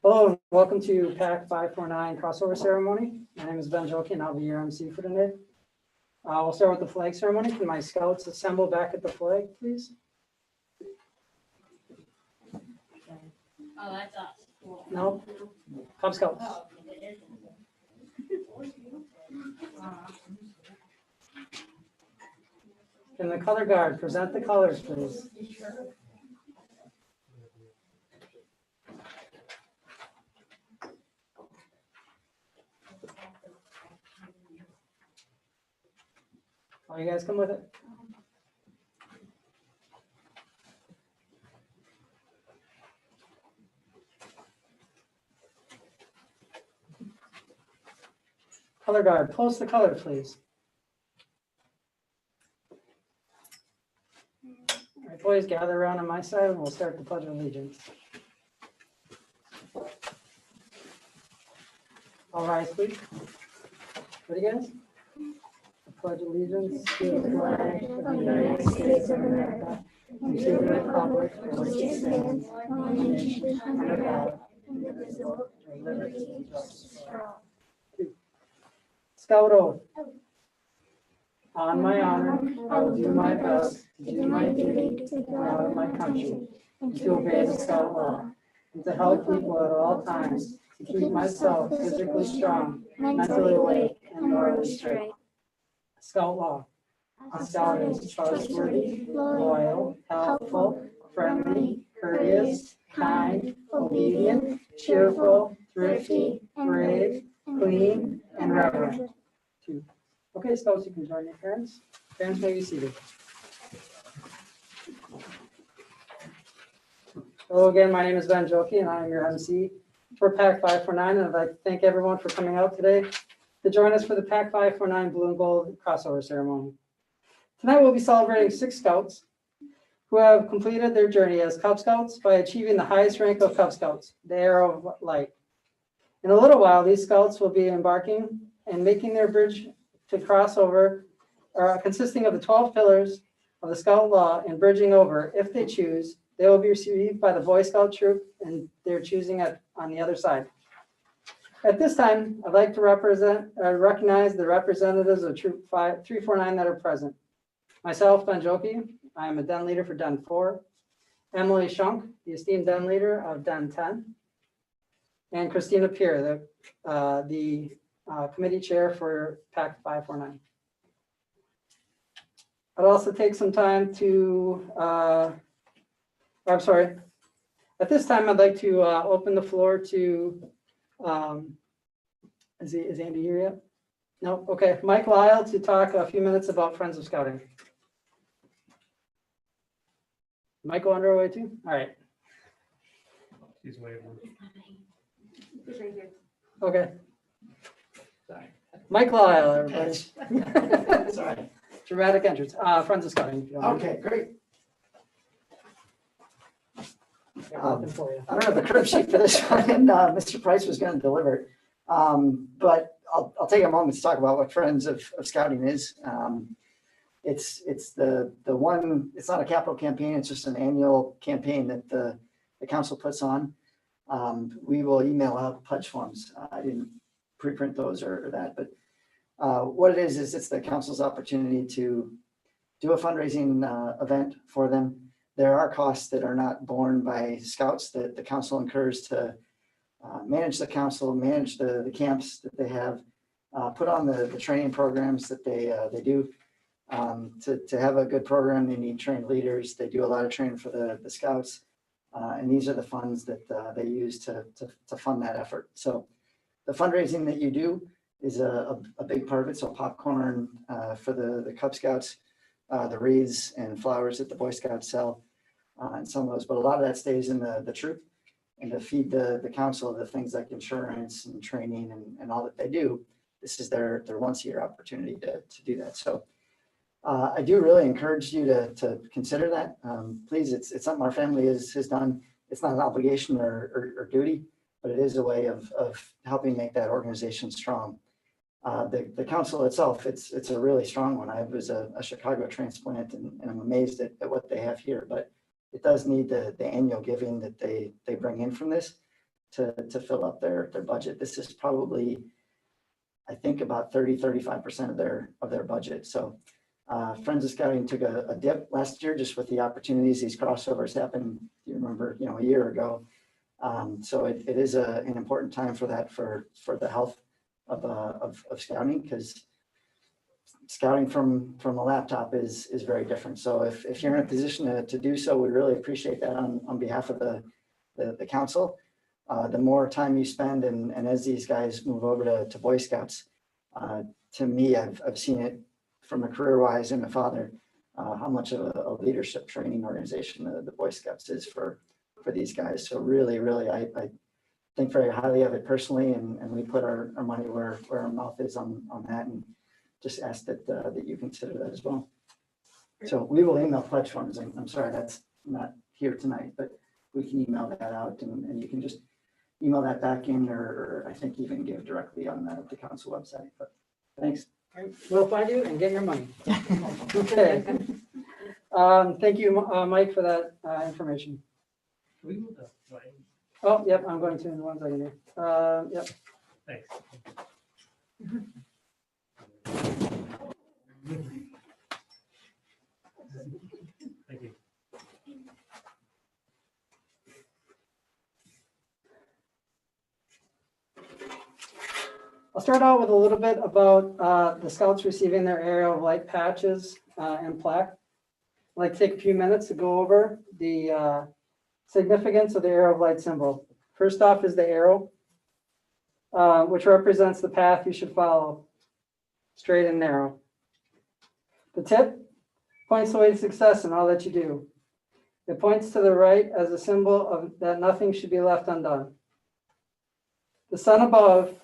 Hello, and welcome to PAC 549 crossover ceremony. My name is Ben Joki, and I'll be your MC for today. We'll start with the flag ceremony. Can my scouts assemble back at the flag, please? Oh, that's us. No? Cub Scouts. Oh, Can the color guard present the colors, please? Oh, you guys come with it. Color guard, post the color, please. All right, boys, gather around on my side and we'll start the Pledge of Allegiance. All rise, please. Ready, guys? I pledge allegiance to the flag of the United States of America and to the republic for which it stands, one nation under God, indivisible, with liberty and justice for all. Scout oath. On my honor, I will do my best to do my duty to the honor of my country and to obey the Scout law and to help people at all times to keep myself physically strong, mentally awake, and morally straight. Scout law. A scout is trustworthy, loyal, helpful, friendly, courteous, kind, obedient, cheerful, thrifty, brave, clean, and reverent. Okay, scouts, you can join your parents. Parents may be seated. Hello again, my name is Ben Joki and I am your MC for PAC 549, and I'd like to thank everyone for coming out today to join us for the PAC 549 Blue and Gold crossover ceremony. Tonight we'll be celebrating 6 scouts who have completed their journey as Cub Scouts by achieving the highest rank of Cub Scouts, the Arrow of Light. In a little while, these scouts will be embarking and making their bridge to crossover, consisting of the 12 pillars of the Scout Law and bridging over. If they choose, they will be received by the Boy Scout troop and they're choosing on the other side. At this time, I'd like to recognize the representatives of Troop 349 that are present. Myself, Ben Joki, I am a Den Leader for Den 4. Emily Shunk, the esteemed Den Leader of Den 10. And Christina Peer, the committee chair for PAC 549. I'd also take some time to, at this time I'd like to open the floor to, is Andy here yet? No, okay, Mike Lyle to talk a few minutes about Friends of Scouting. Michael underway too? All right. He's waving. He's right here. Okay. Mike Lyle, everybody. Sorry. Dramatic entrance. Friends of Scouting. If you don't mind. Okay, great. Got nothing for you. I don't have the crib sheet for this one, and Mr. Price was going to deliver it. But I'll take a moment to talk about what Friends of Scouting is. It's the one, it's not a capital campaign, it's just an annual campaign that the council puts on. We will email out pledge forms. I didn't preprint those or that, but what it is it's the council's opportunity to do a fundraising event for them. There are costs that are not borne by scouts that the council incurs to manage the council, manage the camps that they have, put on the training programs that they do. To have a good program, they need trained leaders. They do a lot of training for the scouts. And these are the funds that they use to fund that effort. So the fundraising that you do is a big part of it. So popcorn for the Cub Scouts, the wreaths and flowers that the Boy Scouts sell, and some of those, but a lot of that stays in the troop, and to feed the council the things like insurance and training and all that they do. This is their once a year opportunity to do that. So I do really encourage you to consider that. Please, it's something our family has done. It's not an obligation or duty, but it is a way of helping make that organization strong. The council itself, it's a really strong one. I was a Chicago transplant, and I'm amazed at what they have here, but it does need the annual giving that they bring in from this to fill up their budget. This is probably, I think, about 35% of their budget. So Friends of Scouting took a dip last year just with the opportunities. These crossovers happened, you remember, a year ago. So it is an important time for that, for the health of scouting, because scouting from a laptop is very different. So if you're in a position to do so, we really appreciate that on behalf of the council. The more time you spend, and as these guys move over to Boy Scouts, to me, I've seen it from a career-wise and a father, how much of a leadership training organization the Boy Scouts is for these guys. So really, I think very highly of it personally, and we put our money where our mouth is on that, and just ask that you consider that as well. So we will email pledge forms. I'm sorry that's not here tonight, but we can email that out, and you can just email that back in, or I think even give directly on the council website. But thanks. We'll find you and get your money. Okay. Thank you, Mike, for that information. Can we move the line? Oh, yep, I'm going to in 1 second here. Yep. Thanks. Thank you. I'll start out with a little bit about the Scouts receiving their Area of Light patches and plaque. I'd like to take a few minutes to go over the significance of the Area of Light symbol. First off is the arrow, which represents the path you should follow, straight and narrow. The tip points the way to success in all that you do. It points to the right as a symbol of that nothing should be left undone. The sun above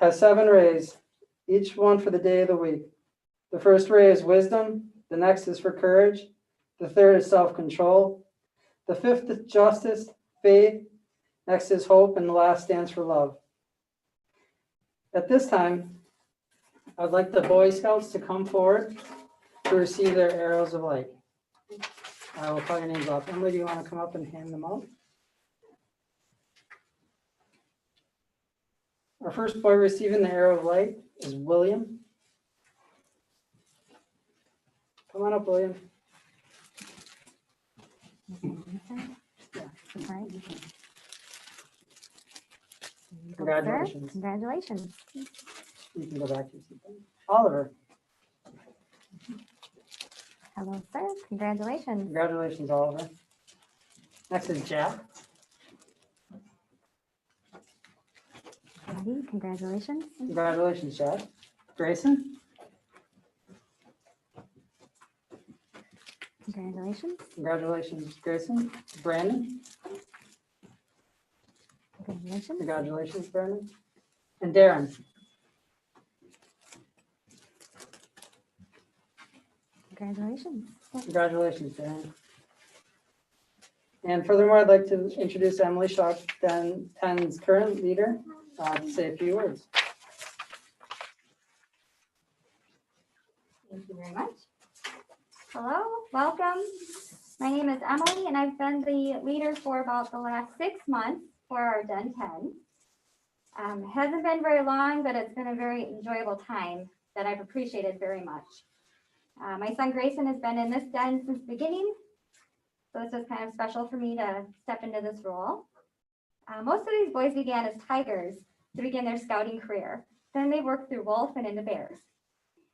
has 7 rays, each one for the day of the week. The first ray is wisdom, the next is for courage, the third is self-control, the fifth is justice, faith, next is hope, and the last stands for love. At this time, I'd like the Boy Scouts to come forward to receive their arrows of light. I will call your names off. Emily, do you want to come up and hand them out? Our first boy receiving the arrow of light is William. Come on up, William. Congratulations. Congratulations. You can go back to your seat. Oliver. Hello, sir. Congratulations. Congratulations, Oliver. Next is Jack. Andy, congratulations. Congratulations, Jack. Grayson. Congratulations. Congratulations, Grayson. Brandon. Congratulations. Congratulations, Brandon. And Darren. Congratulations. Congratulations, Darren. And furthermore, I'd like to introduce Emily Schock, 10's current leader, to say a few words. Thank you very much. Hello, welcome. My name is Emily, and I've been the leader for about the last 6 months for our Den 10. Hasn't been very long, but it's been a very enjoyable time that I've appreciated very much. My son Grayson has been in this den since the beginning, so it's just kind of special for me to step into this role. Most of these boys began as tigers to begin their scouting career. Then they worked through wolf and into bears.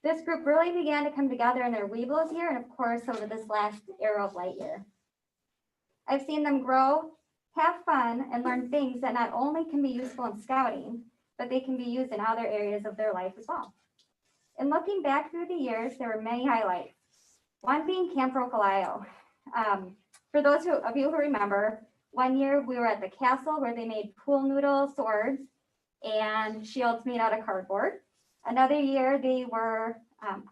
This group really began to come together in their Weeblos year, and of course over this last Arrow of Light year. I've seen them grow, have fun, and learn things that not only can be useful in scouting, but they can be used in other areas of their life as well. In looking back through the years, there were many highlights. One being Camp Rocolio. For those of you who remember, one year we were at the castle where they made pool noodle swords and shields made out of cardboard. Another year they were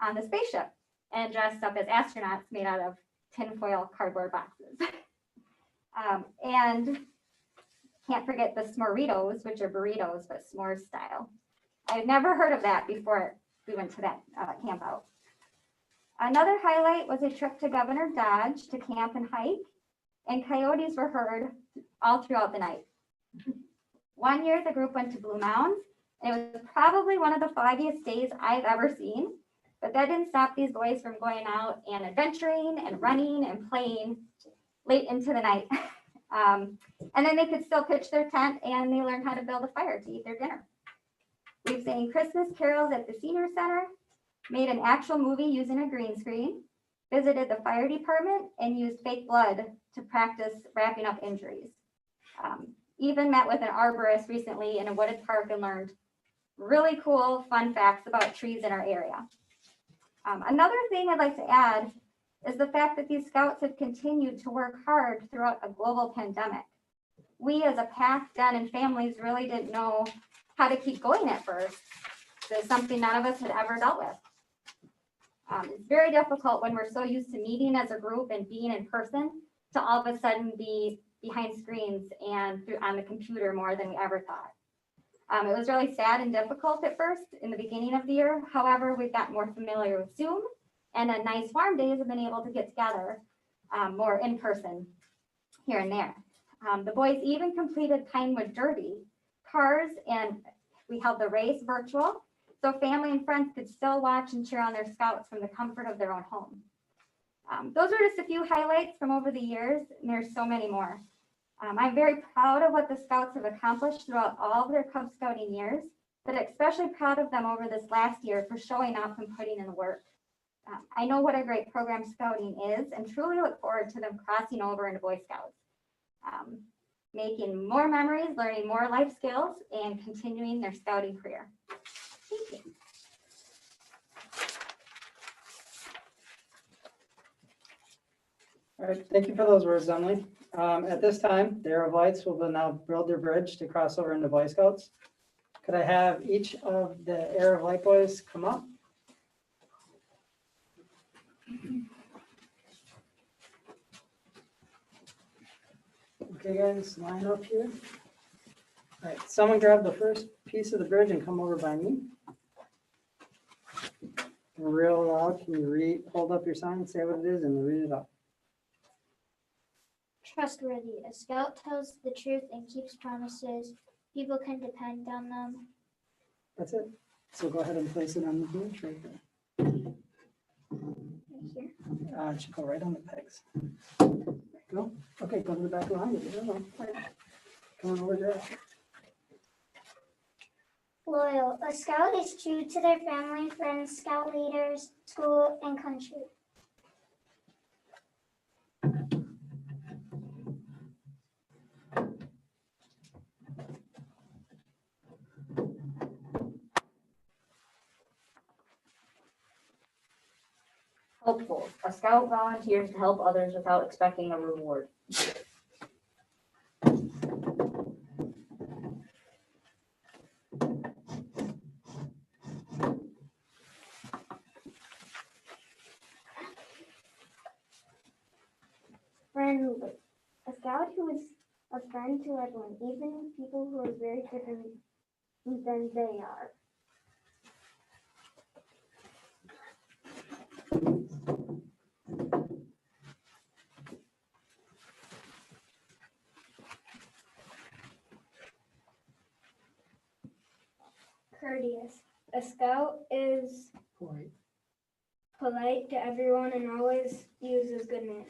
on the spaceship and dressed up as astronauts made out of tinfoil cardboard boxes. And can't forget the s'moritos, which are burritos, but s'mores style. I had never heard of that before we went to that camp out. Another highlight was a trip to Governor Dodge to camp and hike, and coyotes were heard all throughout the night. One year, the group went to Blue Mounds, and it was probably one of the foggiest days I've ever seen, but that didn't stop these boys from going out and adventuring and running and playing late into the night. And then they could still pitch their tent, and they learned how to build a fire to eat their dinner. We've sang Christmas carols at the senior center, made an actual movie using a green screen, visited the fire department, and used fake blood to practice wrapping up injuries. Even met with an arborist recently in a wooded park and learned really cool, fun facts about trees in our area. Another thing I'd like to add is the fact that these scouts have continued to work hard throughout a global pandemic. We as a pack, den, and families really didn't know how to keep going at first. It's something none of us had ever dealt with. It's very difficult when we're so used to meeting as a group and being in person to all of a sudden be behind screens and on the computer more than we ever thought. It was really sad and difficult at first in the beginning of the year. However, we've gotten more familiar with Zoom, and on nice warm days have been able to get together more in person here and there. The boys even completed Pinewood Derby cars, and we held the race virtual, so family and friends could still watch and cheer on their scouts from the comfort of their own home. Those are just a few highlights from over the years, and there's so many more. I'm very proud of what the scouts have accomplished throughout all of their Cub Scouting years, but especially proud of them over this last year for showing up and putting in the work. I know what a great program Scouting is, and truly look forward to them crossing over into Boy Scouts, making more memories, learning more life skills, and continuing their Scouting career. Thank you. All right, thank you for those words, Emily. At this time, the Arrow of Lights will now build their bridge to cross over into Boy Scouts. Could I have each of the Arrow of Light boys come up? Okay, guys, line up here. All right, someone grab the first piece of the bridge and come over by me. Real loud, can you hold up your sign, say what it is, and read it up? Trustworthy. A scout tells the truth and keeps promises. People can depend on them. That's it. So go ahead and place it on the bridge right there. Right here. It should go right on the pegs. Go. Okay, go to the back behind it. No, right. Come on over there. Loyal. A scout is true to their family, friends, scout leaders, school, and country. Helpful. A scout volunteers to help others without expecting a reward. Friendly. A scout who is a friend to everyone, even people who are very different than they are. Courteous. A scout is polite to everyone and always uses good manners.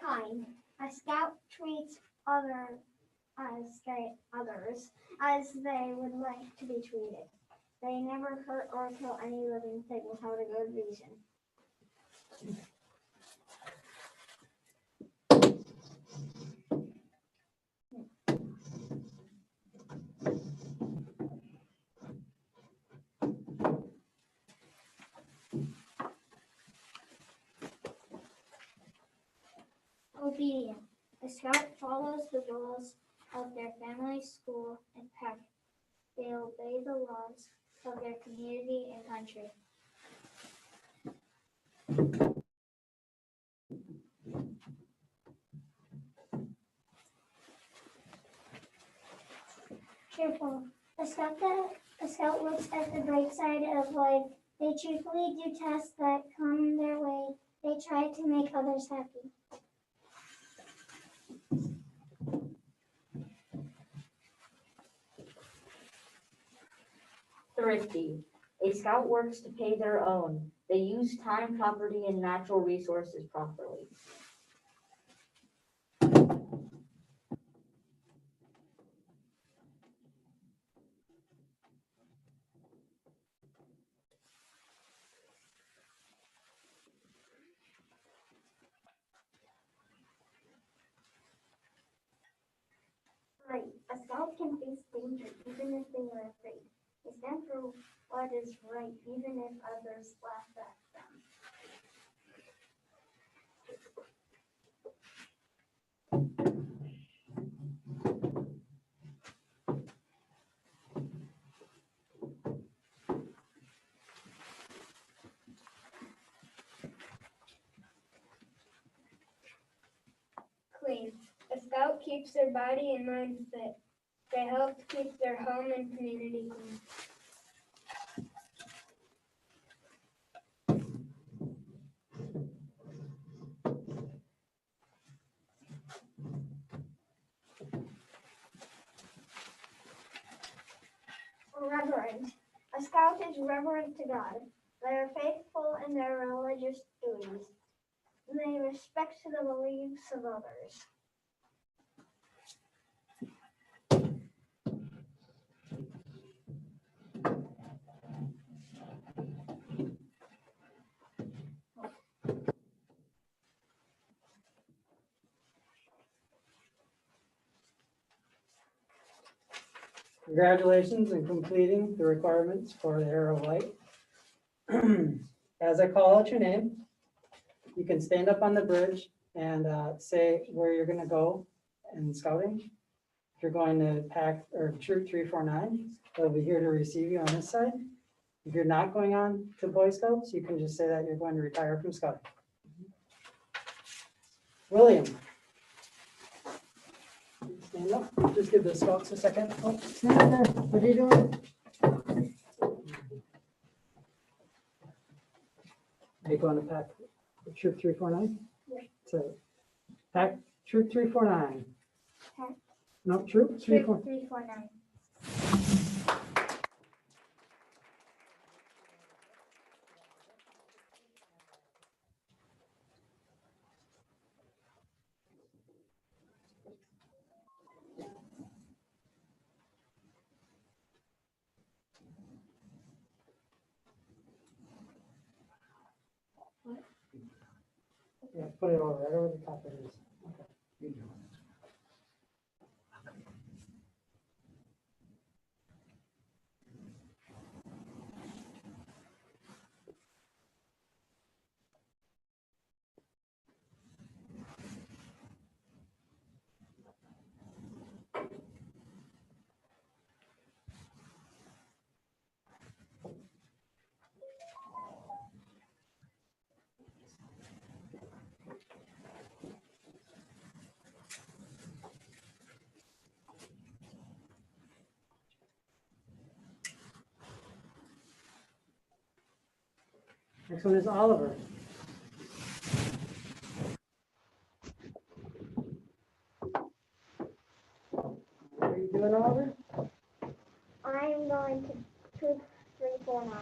Kind. A scout treats others as they would like to be treated. They never hurt or kill any living thing without a good reason. Obedient. A scout follows the rules of their family, school, and pack. They obey the laws of their community and country. Cheerful. A scout looks at the bright side of life. They cheerfully do tasks that come their way. They try to make others happy. Thrifty. A scout works to pay their own. They use time, property, and natural resources properly. Right. A scout can face danger even if they are afraid. They stand for what is right even if others laugh at them. Clean. A scout keeps their body and mind fit. They help keep their home and community clean. Reverent. A scout is reverent to God. They are faithful in their religious duties. They respect the beliefs of others. Congratulations on completing the requirements for the Arrow of Light. As I call out your name, you can stand up on the bridge and say where you're gonna go in scouting. If you're going to pack or troop 349, they'll be here to receive you on this side. If you're not going on to Boy Scouts, you can just say that you're going to retire from scouting. William. Stand up, just give the scouts a second. Oh, stand there. What are you doing? Are you going to pack troop 349? Yeah. So pack troop 349. Pack. No, troop 349. 349. Yeah, put it over right over the top of this. Okay. Next one is Oliver. What are you doing, Oliver? I'm going to troop 349.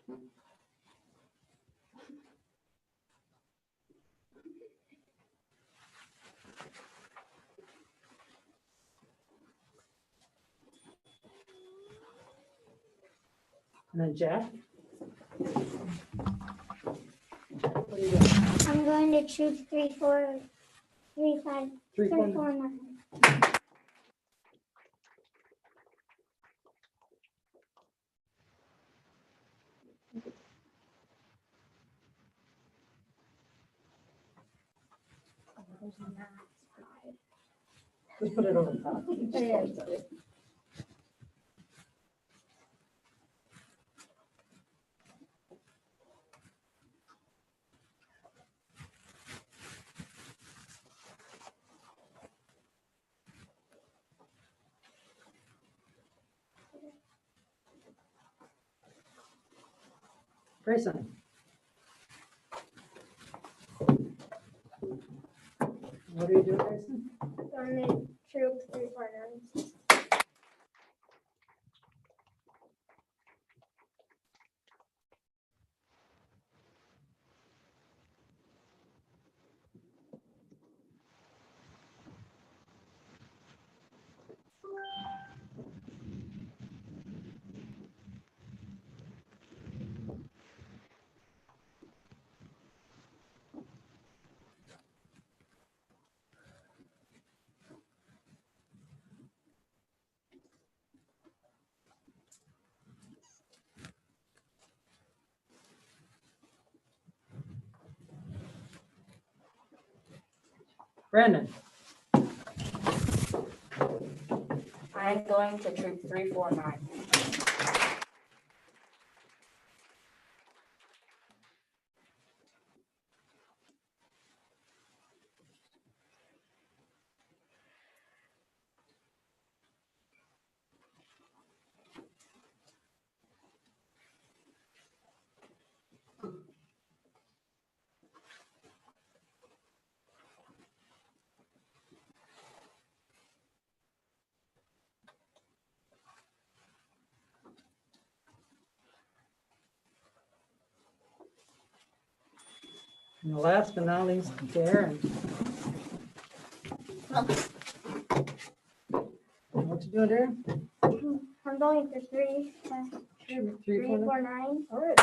And then Jack. What are you doing? I'm going to choose 3, 4, 3, 5, 3, 3, 4, 4, 9. Just put it over the top. Grayson. What are you doing, Grayson? I'm going to choose 3, 4, 9. Brandon. I'm going to troop 349. And last but not least, Darren. What you doing, Darren? I'm going for 3, 3, 3, 4, 4, 9. All right.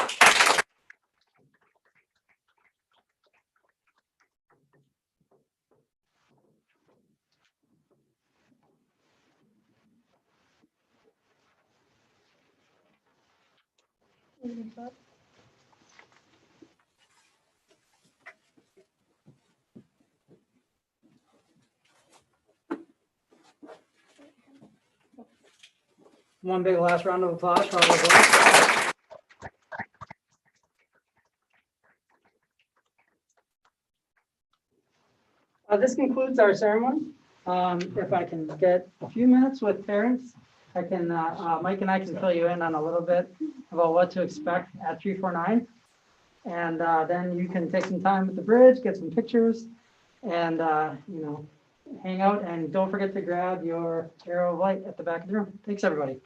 One big last round of applause for all the boys. This concludes our ceremony. If I can get a few minutes with parents, I can, Mike and I can fill you in on a little bit about what to expect at 349. And then you can take some time at the bridge, get some pictures, and, hang out. And don't forget to grab your arrow of light at the back of the room. Thanks, everybody.